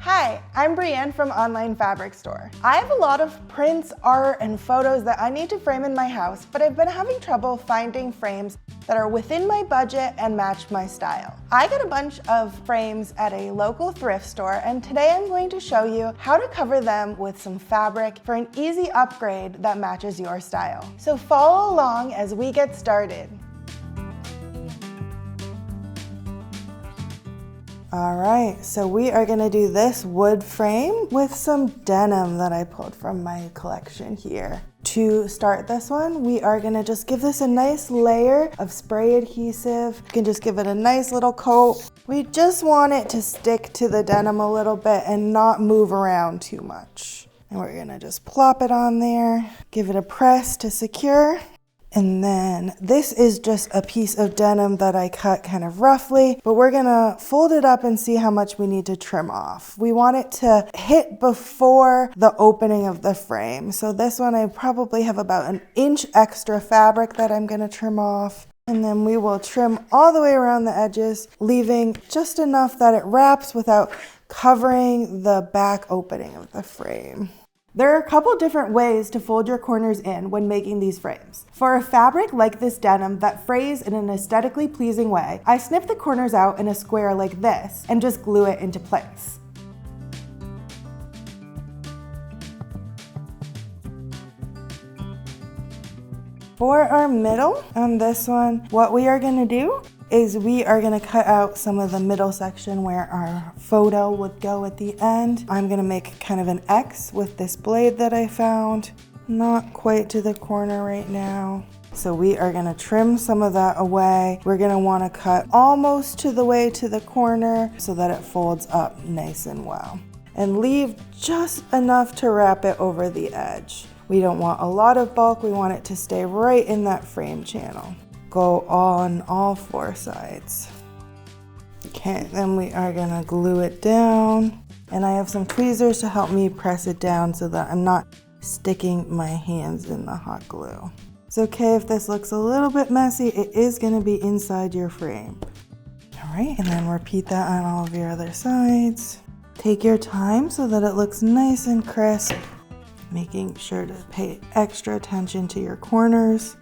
Hi, I'm Brienne from OnlineFabricStore. I have a lot of prints, art, and photos that I need to frame in my house, but I've been having trouble finding frames that are within my budget and match my style. I got a bunch of frames at a local thrift store, and today I'm going to show you how to cover them with some fabric for an easy upgrade that matches your style. So follow along as we get started. All right, so we are gonna do this wood frame with some denim that I pulled from my collection here. To start this one, we are gonna just give this a nice layer of spray adhesive. You can just give it a nice little coat. We just want it to stick to the denim a little bit and not move around too much. And we're gonna just plop it on there, give it a press to secure. And then this is just a piece of denim that I cut kind of roughly, but we're gonna fold it up and see how much we need to trim off. We want it to hit before the opening of the frame. So this one, I probably have about an inch extra fabric that I'm gonna trim off. And then we will trim all the way around the edges, leaving just enough that it wraps without covering the back opening of the frame. There are a couple different ways to fold your corners in when making these frames. For a fabric like this denim that frays in an aesthetically pleasing way, I snip the corners out in a square like this and just glue it into place. For our middle on this one, what we are gonna do is we are gonna cut out some of the middle section where our photo would go at the end. I'm gonna make kind of an X with this blade that I found. Not quite to the corner right now. So we are gonna trim some of that away. We're gonna wanna cut almost to the way to the corner so that it folds up nice and well. And leave just enough to wrap it over the edge. We don't want a lot of bulk, we want it to stay right in that frame channel. Go on all four sides. Okay, then we are gonna glue it down. And I have some tweezers to help me press it down so that I'm not sticking my hands in the hot glue. It's okay if this looks a little bit messy, it is gonna be inside your frame. All right, and then repeat that on all of your other sides. Take your time so that it looks nice and crisp, making sure to pay extra attention to your corners.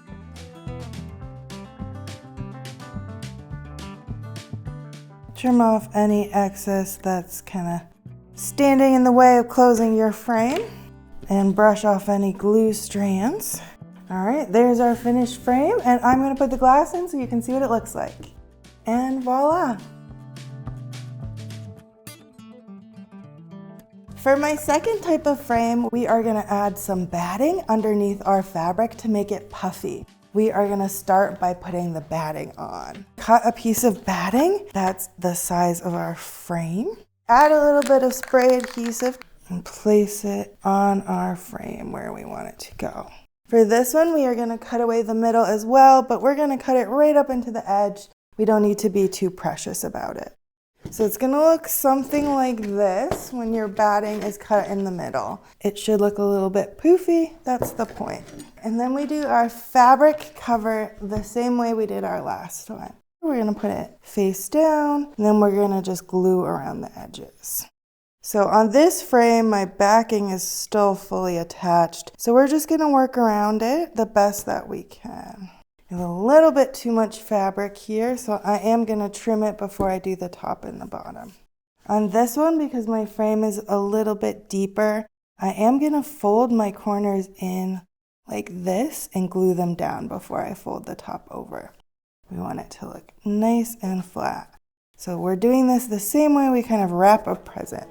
Trim off any excess that's kind of standing in the way of closing your frame and brush off any glue strands. All right, there's our finished frame, and I'm gonna put the glass in so you can see what it looks like. And voila. For my second type of frame, we are gonna add some batting underneath our fabric to make it puffy. We are gonna start by putting the batting on. Cut a piece of batting that's the size of our frame. Add a little bit of spray adhesive and place it on our frame where we want it to go. For this one, we are gonna cut away the middle as well, but we're gonna cut it right up into the edge. We don't need to be too precious about it. So it's gonna look something like this when your batting is cut in the middle. It should look a little bit poofy, that's the point. And then we do our fabric cover the same way we did our last one. We're gonna put it face down, and then we're gonna just glue around the edges. So on this frame, my backing is still fully attached, so we're just gonna work around it the best that we can. I have a little bit too much fabric here, so I am gonna trim it before I do the top and the bottom. On this one, because my frame is a little bit deeper, I am gonna fold my corners in like this and glue them down before I fold the top over. We want it to look nice and flat. So we're doing this the same way we kind of wrap a present.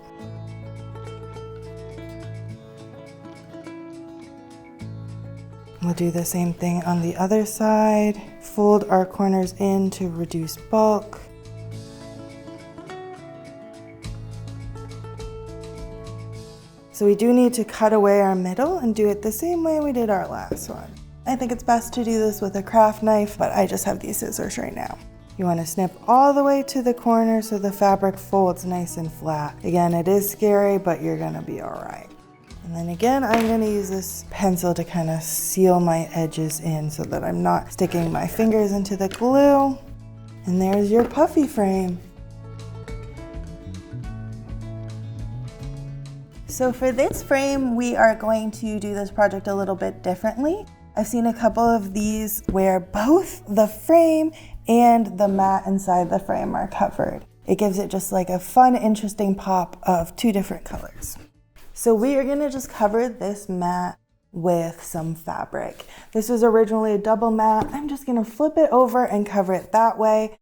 We'll do the same thing on the other side. Fold our corners in to reduce bulk. So we do need to cut away our middle and do it the same way we did our last one. I think it's best to do this with a craft knife, but I just have these scissors right now. You want to snip all the way to the corner so the fabric folds nice and flat. Again, it is scary, but you're gonna be all right. And then again, I'm gonna use this pencil to kind of seal my edges in so that I'm not sticking my fingers into the glue. And there's your puffy frame. So for this frame, we are going to do this project a little bit differently. I've seen a couple of these where both the frame and the mat inside the frame are covered. It gives it just like a fun, interesting pop of two different colors. So we are gonna just cover this mat with some fabric. This was originally a double mat. I'm just gonna flip it over and cover it that way,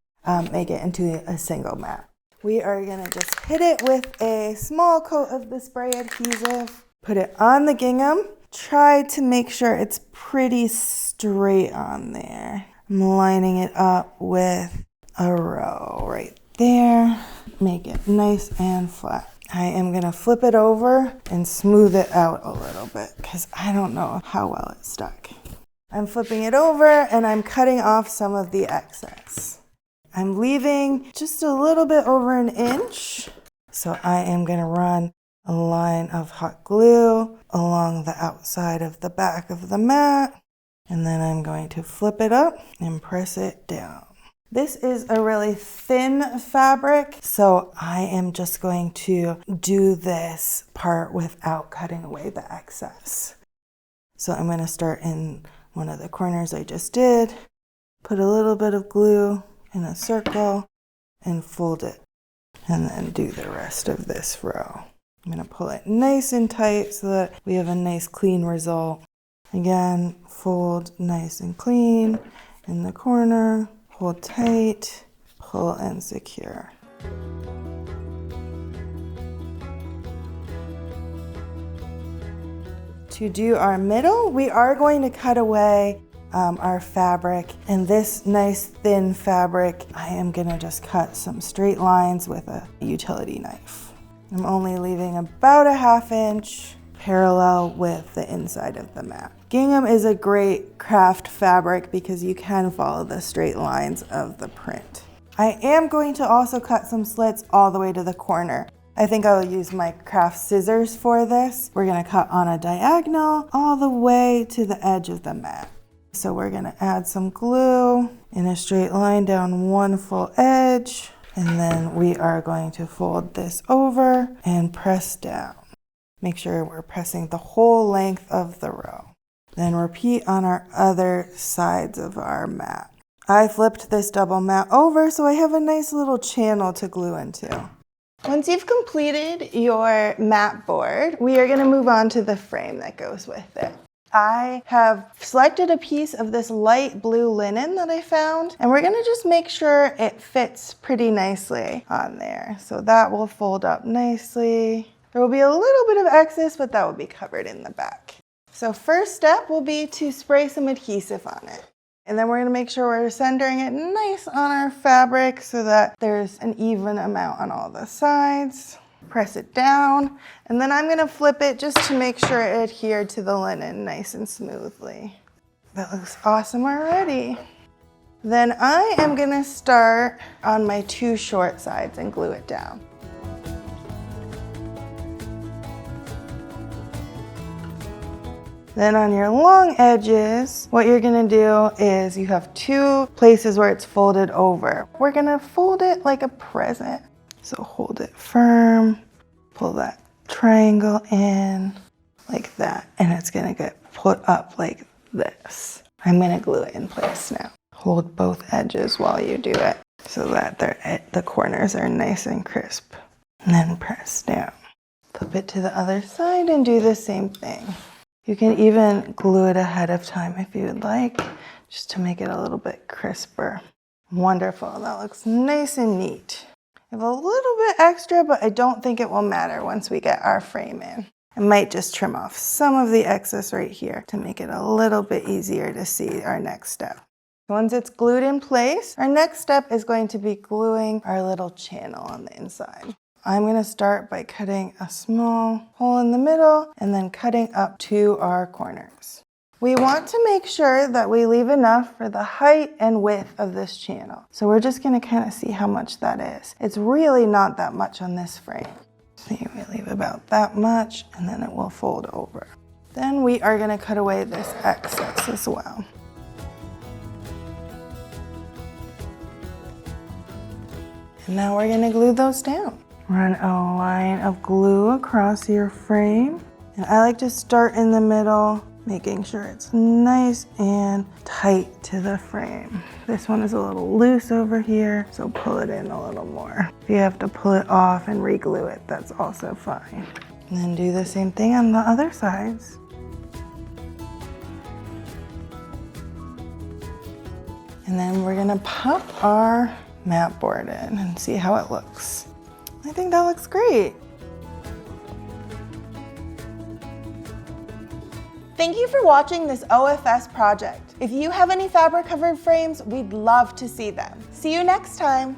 make it into a single mat. We are gonna just hit it with a small coat of the spray adhesive, put it on the gingham, try to make sure it's pretty straight on there. I'm lining it up with a row right there, make it nice and flat. I am gonna flip it over and smooth it out a little bit because I don't know how well it stuck. I'm flipping it over and I'm cutting off some of the excess. I'm leaving just a little bit over an inch. So I am gonna run a line of hot glue along the outside of the back of the mat. And then I'm going to flip it up and press it down. This is a really thin fabric, so I am just going to do this part without cutting away the excess. So I'm gonna start in one of the corners I just did, put a little bit of glue in a circle and fold it, and then do the rest of this row. I'm gonna pull it nice and tight so that we have a nice clean result. Again, fold nice and clean in the corner, hold tight, pull and secure. To do our middle, we are going to cut away our fabric, and this nice thin fabric, I am gonna just cut some straight lines with a utility knife. I'm only leaving about a 1/2 inch parallel with the inside of the mat. Gingham is a great craft fabric because you can follow the straight lines of the print. I am going to also cut some slits all the way to the corner. I think I'll use my craft scissors for this. We're gonna cut on a diagonal all the way to the edge of the mat. So we're gonna add some glue in a straight line down one full edge, and then we are going to fold this over and press down. Make sure we're pressing the whole length of the row. Then repeat on our other sides of our mat. I flipped this double mat over so I have a nice little channel to glue into. Once you've completed your mat board, we are gonna move on to the frame that goes with it. I have selected a piece of this light blue linen that I found, and we're gonna just make sure it fits pretty nicely on there. So that will fold up nicely. There will be a little bit of excess, but that will be covered in the back. So first step will be to spray some adhesive on it. And then we're gonna make sure we're centering it nice on our fabric so that there's an even amount on all the sides. Press it down, and then I'm gonna flip it just to make sure it adhered to the linen nice and smoothly. That looks awesome already. Then I am gonna start on my two short sides and glue it down. Then on your long edges, what you're gonna do is you have two places where it's folded over. We're gonna fold it like a present. So hold it firm, pull that triangle in like that, and it's gonna get put up like this. I'm gonna glue it in place now. Hold both edges while you do it so that the corners are nice and crisp. And then press down. Flip it to the other side and do the same thing. You can even glue it ahead of time if you would like, just to make it a little bit crisper. Wonderful, that looks nice and neat. I have a little bit extra, but I don't think it will matter once we get our frame in. I might just trim off some of the excess right here to make it a little bit easier to see our next step. Once it's glued in place, our next step is going to be gluing our little channel on the inside. I'm gonna start by cutting a small hole in the middle and then cutting up to our corners. We want to make sure that we leave enough for the height and width of this channel. So we're just gonna kind of see how much that is. It's really not that much on this frame. So we leave about that much and then it will fold over. Then we are gonna cut away this excess as well. And now we're gonna glue those down. Run a line of glue across your frame. And I like to start in the middle, making sure it's nice and tight to the frame. This one is a little loose over here, so pull it in a little more. If you have to pull it off and re-glue it, that's also fine. And then do the same thing on the other sides. And then we're gonna pop our mat board in and see how it looks. I think that looks great. Thank you for watching this OFS project. If you have any fabric covered frames, we'd love to see them. See you next time.